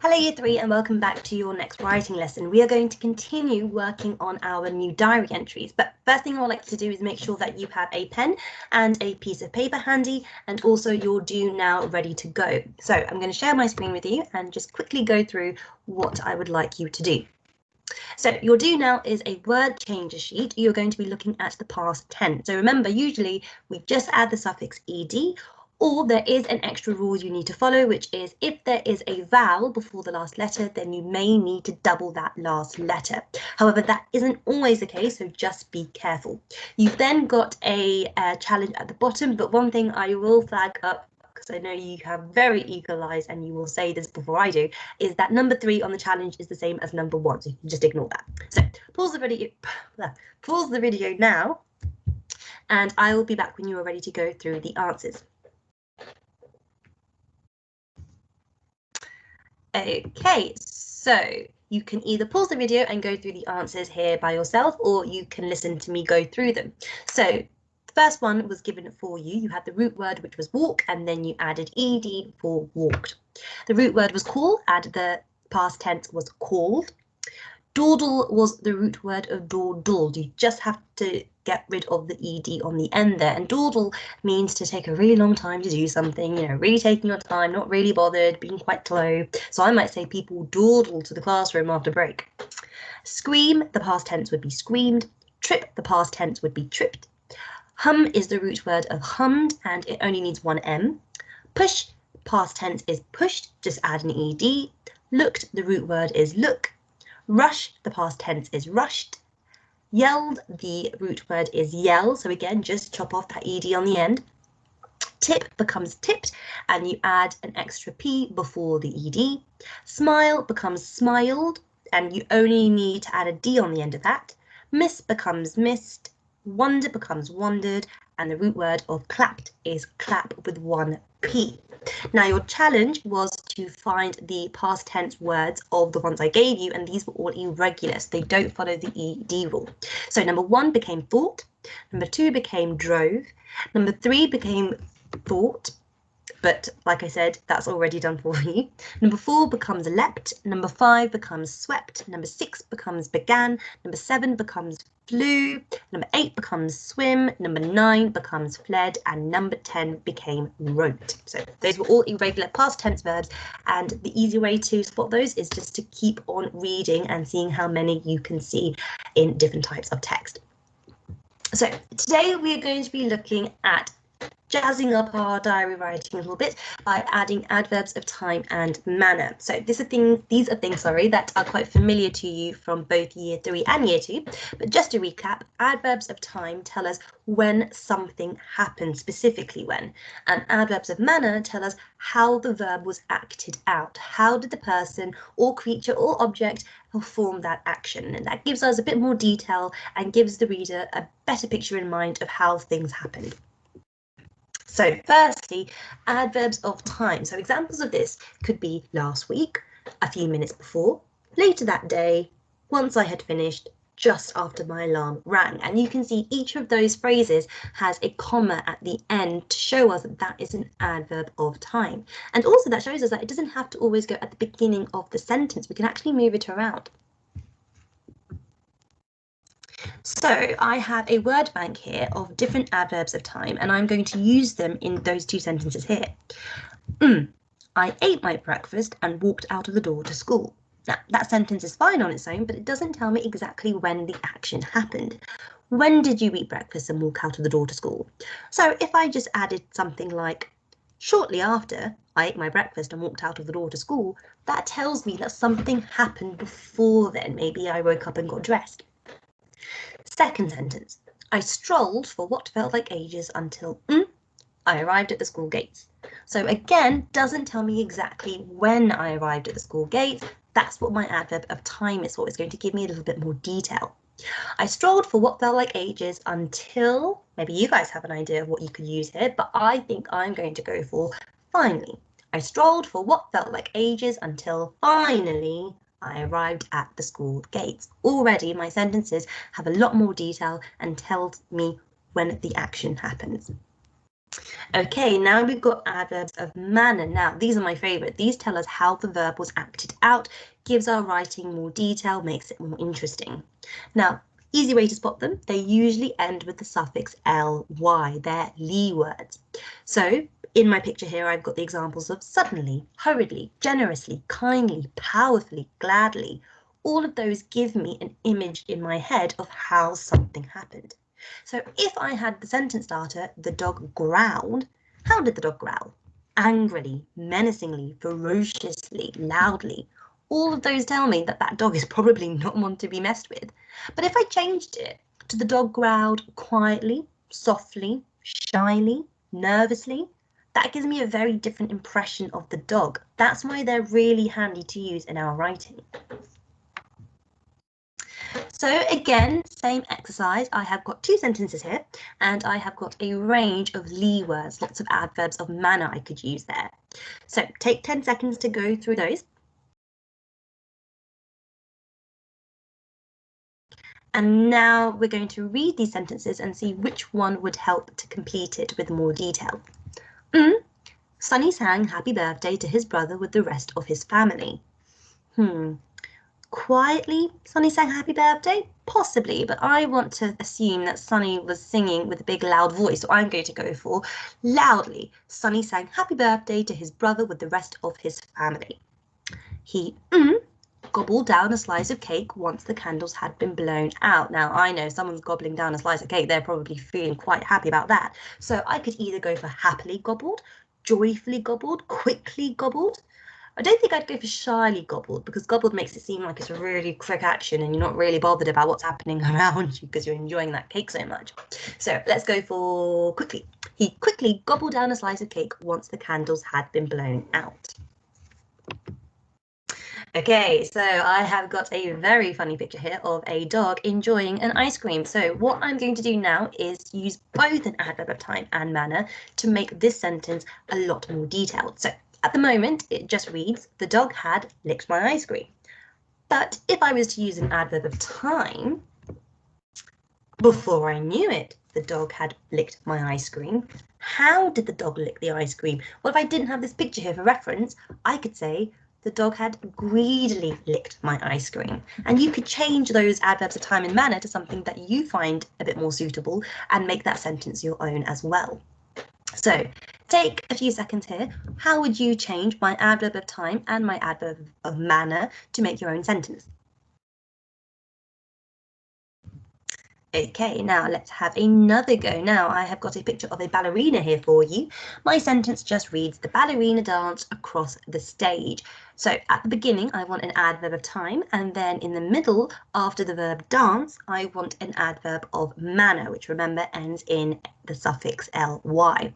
Hello Year 3 and welcome back to your next writing lesson. We are going to continue working on our new diary entries, but first thing I would like to do is make sure that you have a pen and a piece of paper handy and also your do now ready to go. So I'm going to share my screen with you and just quickly go through what I would like you to do. So your do now is a word changer sheet. You're going to be looking at the past tense. So remember, usually we just add the suffix ed, or there is an extra rule you need to follow, which is if there is a vowel before the last letter, then you may need to double that last letter. However, that isn't always the case, so just be careful. You've then got a challenge at the bottom, but one thing I will flag up, because I know you have very eagle eyes and you will say this before I do, is that number 3 on the challenge is the same as number 1, so you can just ignore that. So pause the video now, and I will be back when you are ready to go through the answers. Okay, so you can either pause the video and go through the answers here by yourself, or you can listen to me go through them. So the first one was given for you. You had the root word, which was walk, and then you added ed for walked. The root word was call, and the past tense was called. Dawdle was the root word of dawdled. You just have to get rid of the ed on the end there. And dawdle means to take a really long time to do something, you know, really taking your time, not really bothered, being quite slow. So I might say people dawdle to the classroom after break. Scream, the past tense would be screamed. Trip, the past tense would be tripped. Hum is the root word of hummed, and it only needs one M. Push, past tense is pushed, just add an ed. Looked, the root word is look. Rush, the past tense is rushed. Yelled, the root word is yell, so again, just chop off that ed on the end. Tip becomes tipped, and you add an extra p before the ed. Smile becomes smiled, and you only need to add a d on the end of that. Miss becomes missed. Wonder becomes wondered, and the root word of clapped is clap with one p. Now your challenge was to find the past tense words of the ones I gave you, and these were all irregular, so they don't follow the ed rule. So number 1 became thought, number 2 became drove, number 3 became thought, but like I said, that's already done for you. Number 4 becomes leapt, number 5 becomes swept, number 6 becomes began, number 7 becomes flew, number 8 becomes swim, number 9 becomes fled, and number 10 became wrote. So those were all irregular past tense verbs, and the easy way to spot those is just to keep on reading and seeing how many you can see in different types of text. So today we are going to be looking at jazzing up our diary writing a little bit by adding adverbs of time and manner. So these are things that are quite familiar to you from both Year 3 and Year 2. But just to recap, adverbs of time tell us when something happened, specifically when. And adverbs of manner tell us how the verb was acted out. How did the person or creature or object perform that action? And that gives us a bit more detail and gives the reader a better picture in mind of how things happened. So firstly, adverbs of time. So examples of this could be last week, a few minutes before, later that day, once I had finished, just after my alarm rang. And you can see each of those phrases has a comma at the end to show us that that is an adverb of time. And also that shows us that it doesn't have to always go at the beginning of the sentence. We can actually move it around. So I have a word bank here of different adverbs of time, and I'm going to use them in those two sentences here. I ate my breakfast and walked out of the door to school. Now, that sentence is fine on its own, but it doesn't tell me exactly when the action happened. When did you eat breakfast and walk out of the door to school? So if I just added something like, shortly after I ate my breakfast and walked out of the door to school, that tells me that something happened before then. Maybe I woke up and got dressed. Second sentence, I strolled for what felt like ages until I arrived at the school gates. So again, doesn't tell me exactly when I arrived at the school gates. That's what my adverb of time is for. It's going to give me a little bit more detail. I strolled for what felt like ages until, maybe you guys have an idea of what you could use here, but I think I'm going to go for finally. I strolled for what felt like ages until finally I arrived at the school gates. Already my sentences have a lot more detail and tell me when the action happens. Okay, now we've got adverbs of manner. Now, these are my favorite. These tell us how the verb was acted out, gives our writing more detail, makes it more interesting. Now, easy way to spot them, they usually end with the suffix ly. They're ly words. So, in my picture here, I've got the examples of suddenly, hurriedly, generously, kindly, powerfully, gladly. All of those give me an image in my head of how something happened. So if I had the sentence starter, the dog growled, how did the dog growl? Angrily, menacingly, ferociously, loudly. All of those tell me that that dog is probably not one to be messed with. But if I changed it to the dog growled quietly, softly, shyly, nervously, that gives me a very different impression of the dog. That's why they're really handy to use in our writing. So again, same exercise. I have got two sentences here and I have got a range of ly words, lots of adverbs of manner I could use there. So take 10 seconds to go through those. And now we're going to read these sentences and see which one would help to complete it with more detail. Sunny sang happy birthday to his brother with the rest of his family. Quietly, Sunny sang happy birthday? Possibly, but I want to assume that Sunny was singing with a big loud voice, so I'm going to go for loudly. Sunny sang happy birthday to his brother with the rest of his family. He gobbled down a slice of cake once the candles had been blown out. Now, I know someone's gobbling down a slice of cake. They're probably feeling quite happy about that. So I could either go for happily gobbled, joyfully gobbled, quickly gobbled. I don't think I'd go for shyly gobbled because gobbled makes it seem like it's a really quick action and you're not really bothered about what's happening around you because you're enjoying that cake so much. So let's go for quickly. He quickly gobbled down a slice of cake once the candles had been blown out. Okay, so I have got a very funny picture here of a dog enjoying an ice cream. So what I'm going to do now is use both an adverb of time and manner to make this sentence a lot more detailed. So at the moment, it just reads, the dog had licked my ice cream. But if I was to use an adverb of time, before I knew it, the dog had licked my ice cream. How did the dog lick the ice cream? Well, if I didn't have this picture here for reference, I could say the dog had greedily licked my ice cream. And you could change those adverbs of time and manner to something that you find a bit more suitable and make that sentence your own as well. So take a few seconds here. How would you change my adverb of time and my adverb of manner to make your own sentence? Okay, now let's have another go. Now I have got a picture of a ballerina here for you. My sentence just reads, the ballerina danced across the stage. So at the beginning, I want an adverb of time, and then in the middle, after the verb dance, I want an adverb of manner, which remember ends in the suffix ly.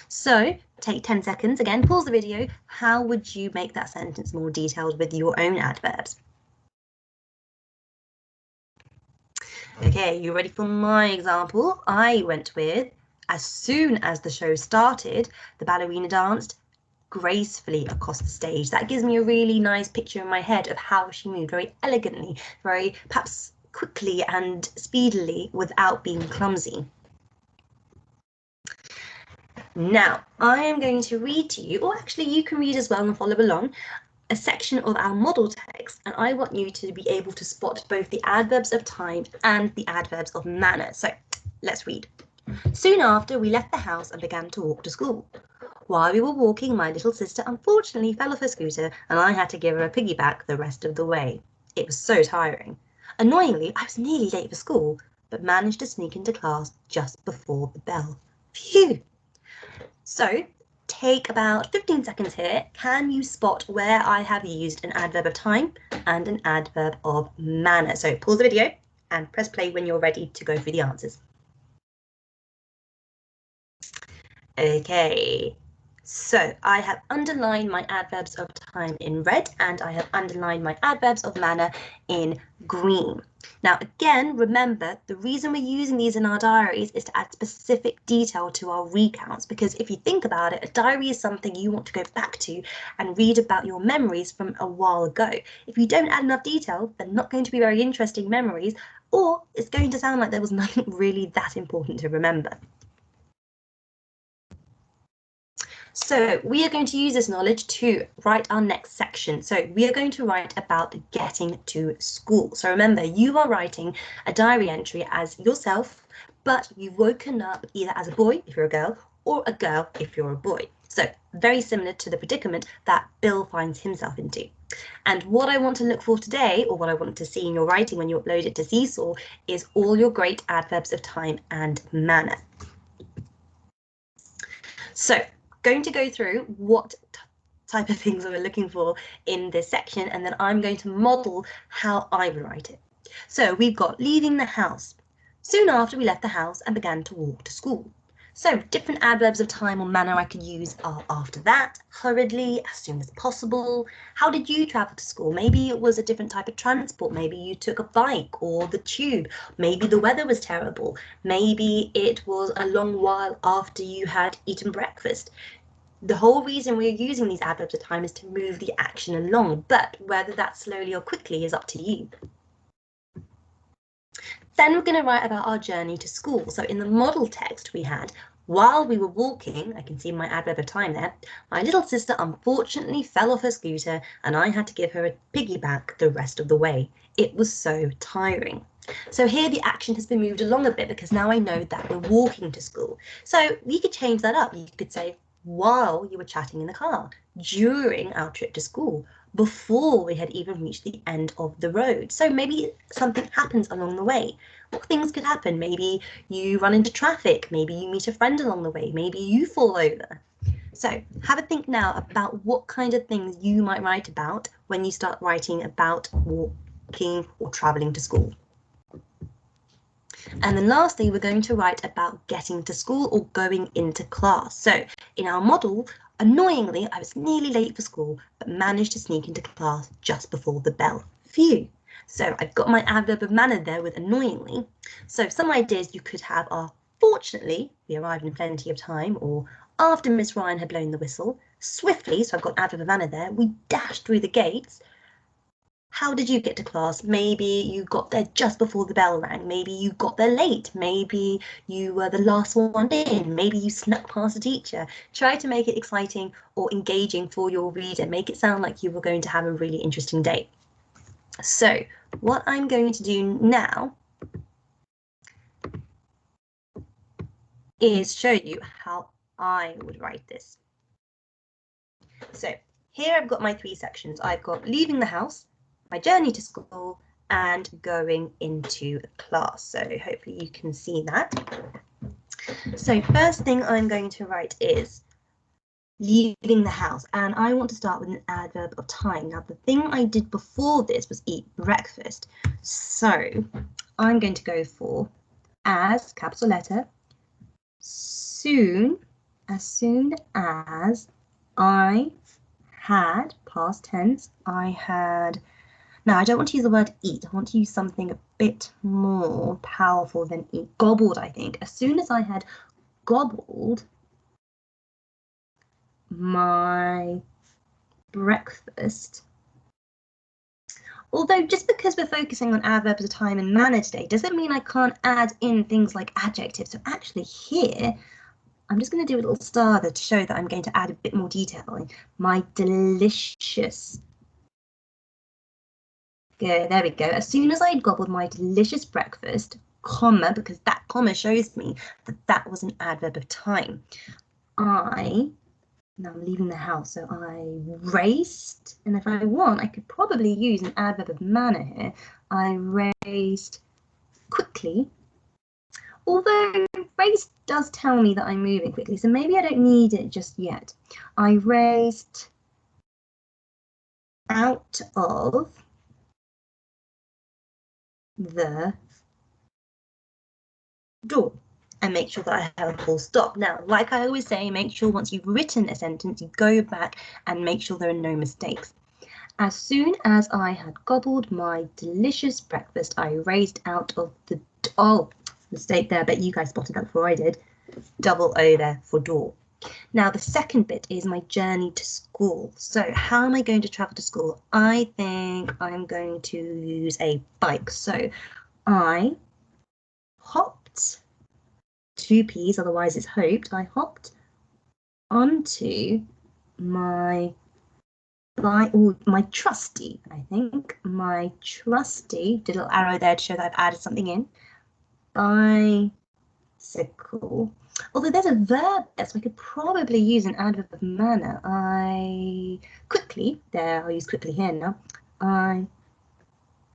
So take 10 seconds, again, pause the video. How would you make that sentence more detailed with your own adverbs? Okay, you ready for my example? I went with, as soon as the show started, the ballerina danced gracefully across the stage. That gives me a really nice picture in my head of how she moved very elegantly, very perhaps quickly and speedily without being clumsy. Now, I am going to read to you, or actually you can read as well and follow along, a section of our model text, and I want you to be able to spot both the adverbs of time and the adverbs of manner. So let's read. Soon after, we left the house and began to walk to school. While we were walking, my little sister unfortunately fell off her scooter and I had to give her a piggyback the rest of the way. It was so tiring. Annoyingly, I was nearly late for school, but managed to sneak into class just before the bell. Phew! So take about 15 seconds here. Can you spot where I have used an adverb of time and an adverb of manner? So pause the video and press play when you're ready to go through the answers. Okay, so I have underlined my adverbs of time in red and I have underlined my adverbs of manner in green. Now, again, remember, the reason we're using these in our diaries is to add specific detail to our recounts, because if you think about it, a diary is something you want to go back to and read about your memories from a while ago. If you don't add enough detail, they're not going to be very interesting memories, or it's going to sound like there was nothing really that important to remember. So we are going to use this knowledge to write our next section. So we are going to write about getting to school. So remember, you are writing a diary entry as yourself, but you've woken up either as a boy if you're a girl or a girl if you're a boy. So very similar to the predicament that Bill finds himself into. And what I want to look for today, or what I want to see in your writing when you upload it to Seesaw, is all your great adverbs of time and manner. So going to go through what type of things we're looking for in this section, and then I'm going to model how I would write it. So we've got leaving the house. Soon after we left the house and began to walk to school. So different adverbs of time or manner I could use are after that, hurriedly, as soon as possible. How did you travel to school? Maybe it was a different type of transport. Maybe you took a bike or the tube. Maybe the weather was terrible. Maybe it was a long while after you had eaten breakfast. The whole reason we're using these adverbs of time is to move the action along, but whether that's slowly or quickly is up to you. Then we're going to write about our journey to school. So in the model text we had, while we were walking, I can see my adverb of time there, my little sister unfortunately fell off her scooter and I had to give her a piggyback the rest of the way. It was so tiring. So here the action has been moved along a bit because now I know that we're walking to school. So we could change that up. You could say, while you were chatting in the car, during our trip to school, before we had even reached the end of the road. So maybe something happens along the way. What things could happen? Maybe you run into traffic, maybe you meet a friend along the way, maybe you fall over. So have a think now about what kind of things you might write about when you start writing about walking or traveling to school. And then lastly, we're going to write about getting to school or going into class. So in our model, annoyingly, I was nearly late for school, but managed to sneak into class just before the bell. Phew. So I've got my adverb of manner there with annoyingly. So some ideas you could have are, fortunately, we arrived in plenty of time, or after Miss Ryan had blown the whistle, swiftly, so I've got adverb of manner there, we dashed through the gates. How did you get to class? Maybe you got there just before the bell rang. Maybe you got there late. Maybe you were the last one in. Maybe you snuck past the teacher. Try to make it exciting or engaging for your reader. Make it sound like you were going to have a really interesting day. So what I'm going to do now is show you how I would write this. So here I've got my three sections. I've got leaving the house, my journey to school, and going into class. So hopefully you can see that. So first thing I'm going to write is leaving the house, and I want to start with an adverb of time. Now the thing I did before this was eat breakfast, so I'm going to go for as, capital letter, soon, as soon as I had, past tense, I had. Now, I don't want to use the word eat. I want to use something a bit more powerful than eat. Gobbled, I think. As soon as I had gobbled my breakfast. Although just because we're focusing on adverbs of time and manner today, doesn't mean I can't add in things like adjectives. So actually here, I'm just going to do a little star there to show that I'm going to add a bit more detail. My delicious. Good, there we go. As soon as I had gobbled my delicious breakfast, comma, because that comma shows me that that was an adverb of time. Now I'm leaving the house, so I raced, and if I want, I could probably use an adverb of manner here. I raced quickly, although race does tell me that I'm moving quickly, so maybe I don't need it just yet. I raced out of the door and make sure that I have a full stop. Now, like I always say, make sure once you've written a sentence, you go back and make sure there are no mistakes. As soon as I had gobbled my delicious breakfast, I raced out of the mistake there, but you guys spotted that before I did. Double O there for door. Now the second bit is my journey to school. So how am I going to travel to school? I think I'm going to use a bike. So I hopped, two P's, otherwise it's hoped. I hopped onto my trusty, I think, my trusty, did a little arrow there to show that I've added something in, bicycle. Although there's a verb there, so I could probably use an adverb of manner. I quickly, there, I'll use quickly here now. I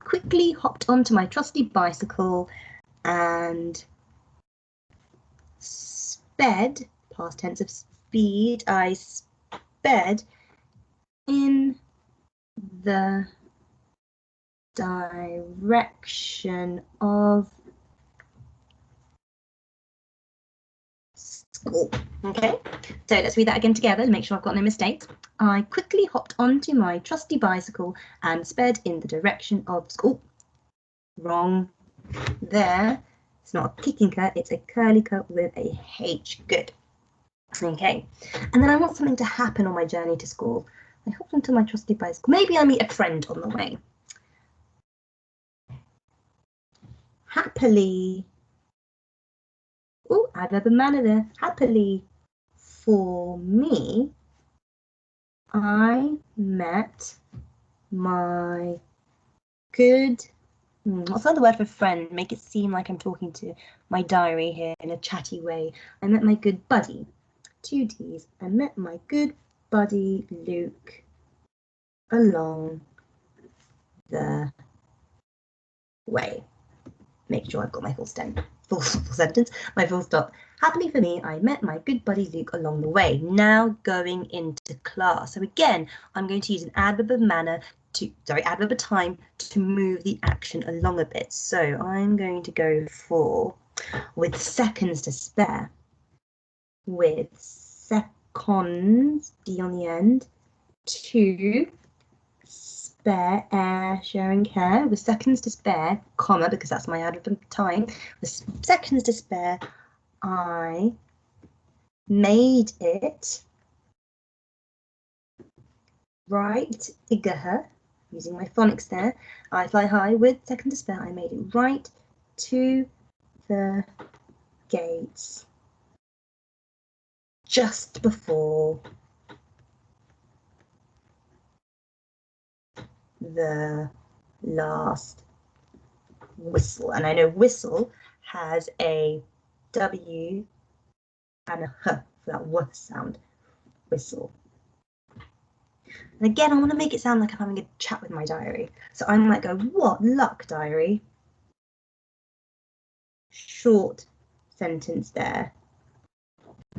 quickly hopped onto my trusty bicycle and sped, past tense of speed, I sped in the direction of school. Okay, so let's read that again together to make sure I've got no mistakes. I quickly hopped onto my trusty bicycle and sped in the direction of school. Wrong there. It's not a kicking cur, it's a curly cur with a H. Good. Okay, and then I want something to happen on my journey to school. I hopped onto my trusty bicycle. Maybe I meet a friend on the way. Happily. Oh, adverb of manner there. Happily for me, I met my good, what's another word for friend? Make it seem like I'm talking to my diary here in a chatty way. I met my good buddy, 2 Ds. I met my good buddy Luke along the way. Make sure I've got my full sentence, my full stop. Happily for me, I met my good buddy Luke along the way. Now going into class. So again, I'm going to use an adverb of manner adverb of time to move the action along a bit. So I'm going to go for with seconds to spare. With seconds, D on the end, to spare, air, sharing, care, with seconds to spare, comma, because that's my adverb of time, with seconds to spare, I made it right, igger, using my phonics there, I fly high, with seconds to spare, I made it right to the gates just before the last whistle. And I know whistle has a W and a H for that W sound, whistle. And again, I want to make it sound like I'm having a chat with my diary. So I might go, what luck, diary? Short sentence there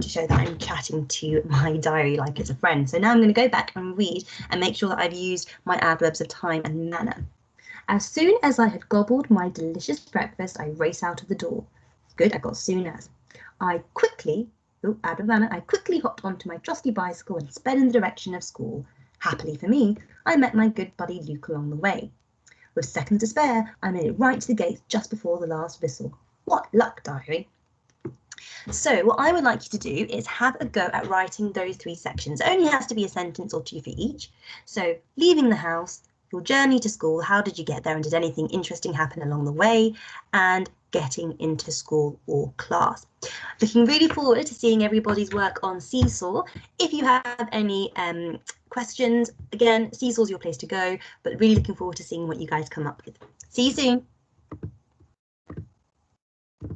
to show that I'm chatting to my diary like it's a friend. So now I'm going to go back and read and make sure that I've used my adverbs of time and manner. As soon as I had gobbled my delicious breakfast, I raced out of the door. Good, I got soon as. I quickly hopped onto my trusty bicycle and sped in the direction of school. Happily for me, I met my good buddy Luke along the way. With seconds to spare, I made it right to the gates just before the last whistle. What luck, diary! So what I would like you to do is have a go at writing those 3 sections. It only has to be a sentence or 2 for each. So leaving the house, your journey to school, how did you get there and did anything interesting happen along the way, and getting into school or class. Looking really forward to seeing everybody's work on Seesaw. If you have any questions, again, Seesaw's your place to go, but really looking forward to seeing what you guys come up with. See you soon.